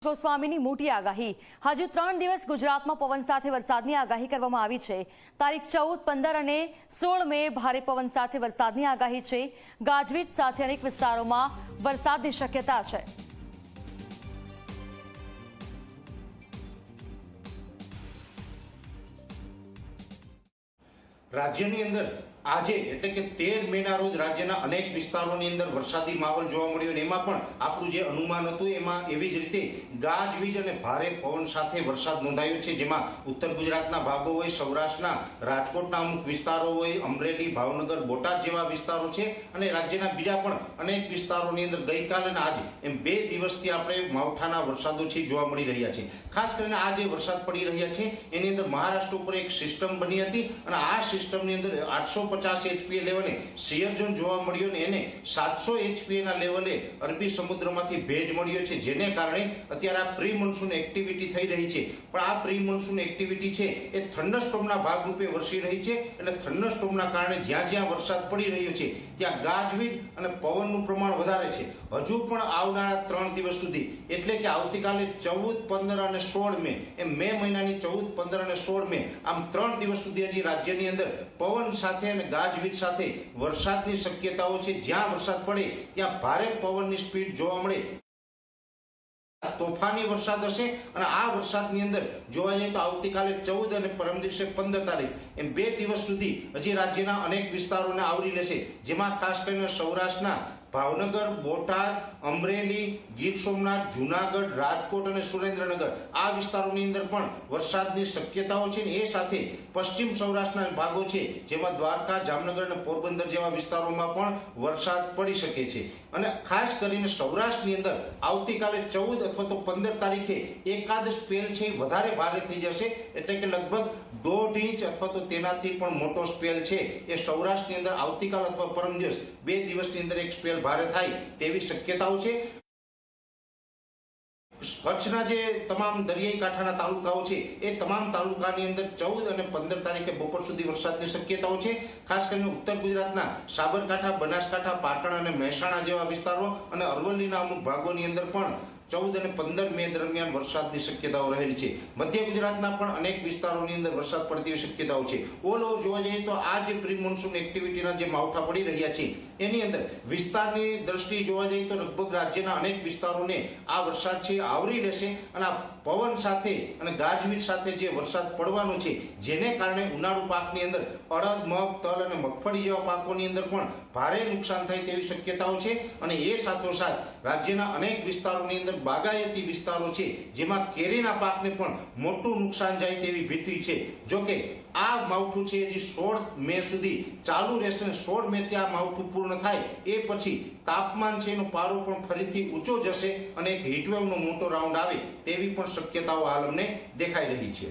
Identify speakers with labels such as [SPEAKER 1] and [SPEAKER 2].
[SPEAKER 1] ગોસ્વામીની મોટી આગાહી હજુ 3 દિવસ ગુજરાતમાં પવન સાથે વરસાદની આગાહી કરવામાં આવી છે। તારીખ 14, 15 અને 16 મે ભારે પવન સાથે વરસાદની આગાહી છે। ગાજવીજ સાથે અનેક વિસ્તારોમાં વરસાદની શક્યતા છે।
[SPEAKER 2] રાજ્યની અંદર આજે એટલે કે 13 મેના રોજ રાજ્યના અનેક વિસ્તારોની અંદર વરસાદી માહોલ જોવા મળ્યો અને એમાં પણ આપણું જે અનુમાન હતું એમાં એવી જ રીતે ગાજવીજ અને ભારે પવન સાથે વરસાદ નોંધાયો છે, જેમાં ઉત્તર ગુજરાતના ભાગો હોય, સૌરાષ્ટ્રના રાજકોટના અમુક વિસ્તારો હોય, અમરેલી, ભાવનગર, બોટાદ જેવા વિસ્તારો છે અને રાજ્યના બીજા પણ અનેક વિસ્તારોની અંદર ગઈકાલે અને આજે એમ 2 દિવસથી આપણે માવઠાના વરસાદો છે જોવા મળી રહ્યા છે। ખાસ કરીને આ જે વરસાદ પડી રહ્યા છે એની અંદર મહારાષ્ટ્ર ઉપર એક સિસ્ટમ બની હતી અને આ સિસ્ટમની અંદર 850 HPA લેવલે શિયર ઝોન જોવા મળ્યો ને એને 700 HPA ના લેવલે અરબી સમુદ્રમાંથી ભેજ મળ્યો છે, જેને કારણે અત્યારે આ પ્રી મોન્સૂન એક્ટિવિટી થઈ રહી છે। પણ આ પ્રી મોન્સૂન એક્ટિવિટી છે એ થંડરસ્ટોર્મના ભાગરૂપે વરસી રહી છે એટલે થંડરસ્ટોર્મના કારણે જ્યાં જ્યાં વરસાદ પડી રહ્યો છે ત્યાં ગાજવીજ અને પવનનું પ્રમાણ વધારે છે। હજુ પણ આવનારા 3 દિવસ સુધી એટલે કે આવતીકાલે 14, 15 અને 16 મે એમ મે મહિનાની 14, 15 અને 16 મે આમ 3 દિવસ સુધી હજી રાજ્યની અંદર પવન સાથે અને ગાજવીજ સાથે વરસાદની શક્યતાઓ છે। જ્યાં વરસાદ પડે ત્યાં ભારે પવનની સ્પીડ જોવા મળે, તોફાની વરસાદ હશે અને આ વરસાદની અંદર જોવા જઈએ તો આવતીકાલે 14 અને પરમ દિવસે 15 તારીખ એમ 2 દિવસ સુધી હજી રાજ્યના અનેક વિસ્તારોને આવરી લેશે, જેમાં ખાસ કરીને સૌરાષ્ટ્રના ભાવનગર, બોટાદ, અમરેલી, ગીર સોમનાથ, જુનાગઢ, રાજકોટ અને સુરેન્દ્રનગર આ વિસ્તારોની અંદર પણ વરસાદની શક્યતાઓ છે ને એ સાથે પશ્ચિમ સૌરાષ્ટ્રના ભાગો છે જેમાં દ્વારકા, જામનગર અને પોરબંદર જેવા વિસ્તારોમાં પણ વરસાદ પડી શકે છે। અને ખાસ કરીને સૌરાષ્ટ્રની અંદર આવતીકાલે 14 અથવા તો 15 તારીખે એકાદ સ્પેલ છે વધારે ભારે થઈ જશે, એટલે કે લગભગ 1.5 ઇંચ અથવા તો તેનાથી પણ મોટો સ્પેલ છે એ સૌરાષ્ટ્રની અંદર આવતીકાલ અથવા પરમ દિવસ 2 દિવસની અંદર એક સ્પેલ ભારે થાય તેવી શક્યતાઓ છે। કચ્છના જે તમામ દરિયાઈ કાંઠાના તાલુકાઓ છે એ તમામ તાલુકાની અંદર 14 અને 15 તારીખે બપોર સુધી વરસાદની શક્યતાઓ છે। ખાસ કરીને ઉત્તર ગુજરાતના સાબરકાંઠા, બનાસકાંઠા, પાટણ અને મહેસાણા જેવા વિસ્તારો અને અરવલ્લીના અમુક ભાગોની અંદર પણ 14 અને 15 મે દરમિયાન વરસાદની શક્યતાઓ રહેલી છે। મધ્ય ગુજરાતના પણ અનેક વિસ્તારોની અંદર વરસાદ પડતી શક્યતાઓ છે। ઓલ ઓવર જોવા જઈએ તો આ જે પ્રી મોન્સૂન એક્ટિવિટીના જે માવઠા પડી રહ્યા છે એની અંદર વિસ્તારની દ્રષ્ટિએ જોવા જઈએ તો લગભગ રાજ્યના અનેક વિસ્તારોને આ વરસાદ છે આવરી લેશે અને આ પવન સાથે અને ગાજવીજ સાથે જે વરસાદ પડવાનો છે જેને કારણે ઉનાળુ પાકની અંદર અડદ, મગ, તલ અને મગફળી જેવા પાકોની અંદર પણ ભારે નુકસાન થાય તેવી શક્યતાઓ છે। અને એ સાથોસાથ રાજ્યના અનેક વિસ્તારોની અંદર બાગાયતી વિસ્તારો છે જેમાં કેરીના પાકને પણ મોટું નુકસાન જાય તેવી ભીતિ છે। જોકે આ માવઠું છે હજી 16 મે સુધી ચાલુ રહેશે અને 16 મે થી આ માવઠું પૂર્ણ થાય એ પછી તાપમાન છે એનો પારો પણ ફરીથી ઊંચો જશે અને એક હીટવેવનો મોટો રાઉન્ડ આવે તેવી પણ શક્યતાઓ હાલ અમને દેખાઈ રહી છે।